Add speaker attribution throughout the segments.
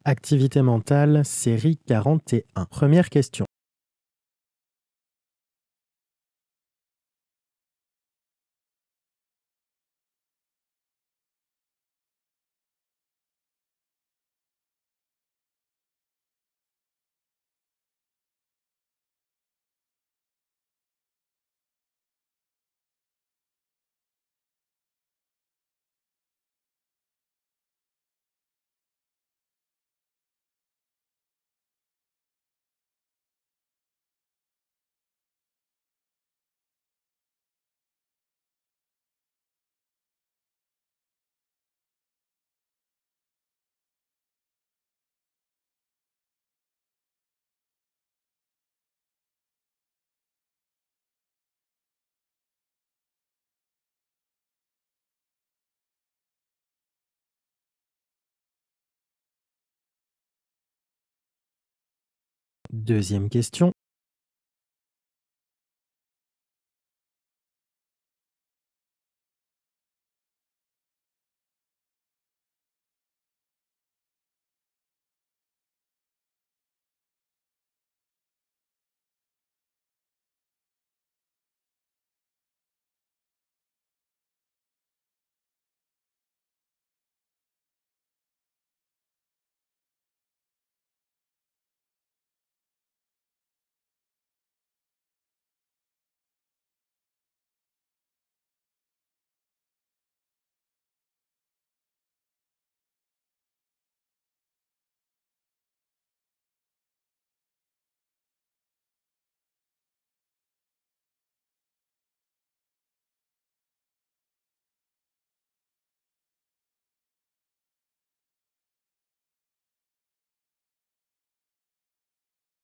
Speaker 1: Activité mentale, série 41. Première question. Deuxième question.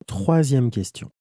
Speaker 1: Troisième question.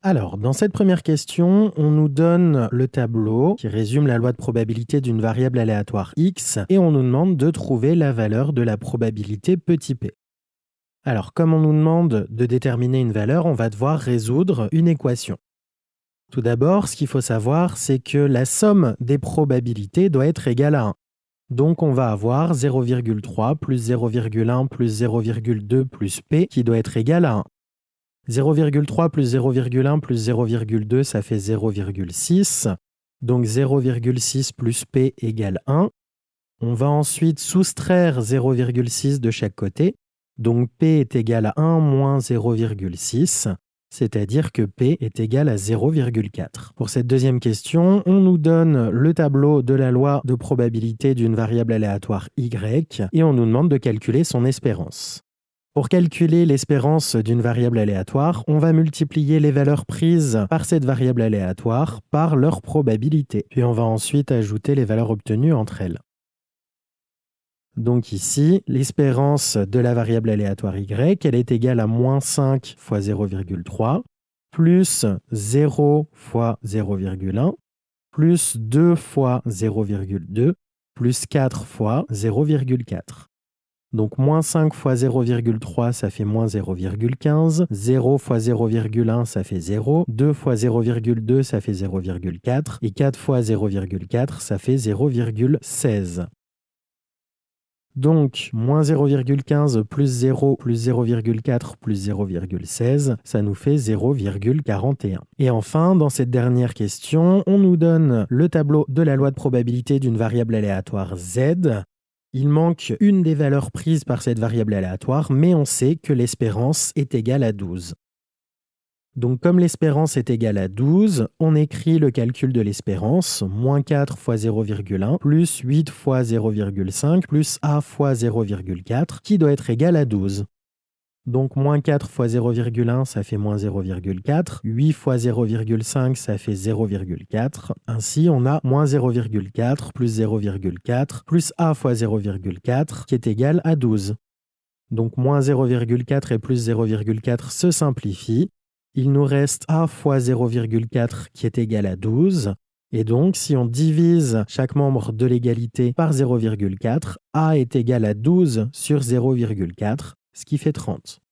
Speaker 1: Alors, dans cette première question, on nous donne le tableau qui résume la loi de probabilité d'une variable aléatoire x et on nous demande de trouver la valeur de la probabilité petit p. Alors, comme on nous demande de déterminer une valeur, on va devoir résoudre une équation. Tout d'abord, ce qu'il faut savoir, c'est que la somme des probabilités doit être égale à 1. Donc, on va avoir 0,3 plus 0,1 plus 0,2 plus p qui doit être égal à 1. 0,3 plus 0,1 plus 0,2, ça fait 0,6. Donc 0,6 plus p égale 1. On va ensuite soustraire 0,6 de chaque côté. Donc p est égal à 1 moins 0,6, c'est-à-dire que p est égal à 0,4. Pour cette deuxième question, on nous donne le tableau de la loi de probabilité d'une variable aléatoire y et on nous demande de calculer son espérance. Pour calculer l'espérance d'une variable aléatoire, on va multiplier les valeurs prises par cette variable aléatoire par leur probabilité. Puis on va ensuite ajouter les valeurs obtenues entre elles. Donc ici, l'espérance de la variable aléatoire y, elle est égale à moins 5 fois 0,3, plus 0 fois 0,1, plus 2 fois 0,2, plus 4 fois 0,4. Donc moins 5 fois 0,3, ça fait moins 0,15. 0 fois 0,1, ça fait 0. 2 fois 0,2, ça fait 0,4. Et 4 fois 0,4, ça fait 0,16. Donc, moins 0,15 plus 0 plus 0,4 plus 0,16, ça nous fait 0,41. Et enfin, dans cette dernière question, on nous donne le tableau de la loi de probabilité d'une variable aléatoire z, Il manque une des valeurs prises par cette variable aléatoire, mais on sait que l'espérance est égale à 12. Donc comme l'espérance est égale à 12, on écrit le calcul de l'espérance, moins 4 fois 0,1 plus 8 fois 0,5 plus a fois 0,4 qui doit être égal à 12. Donc moins 4 fois 0,1, ça fait moins 0,4. 8 fois 0,5, ça fait 0,4. Ainsi, on a moins 0,4 plus 0,4 plus a fois 0,4 qui est égal à 12. Donc moins 0,4 et plus 0,4 se simplifient. Il nous reste a fois 0,4 qui est égal à 12. Et donc, si on divise chaque membre de l'égalité par 0,4, a est égal à 12 sur 0,4, ce qui fait 30.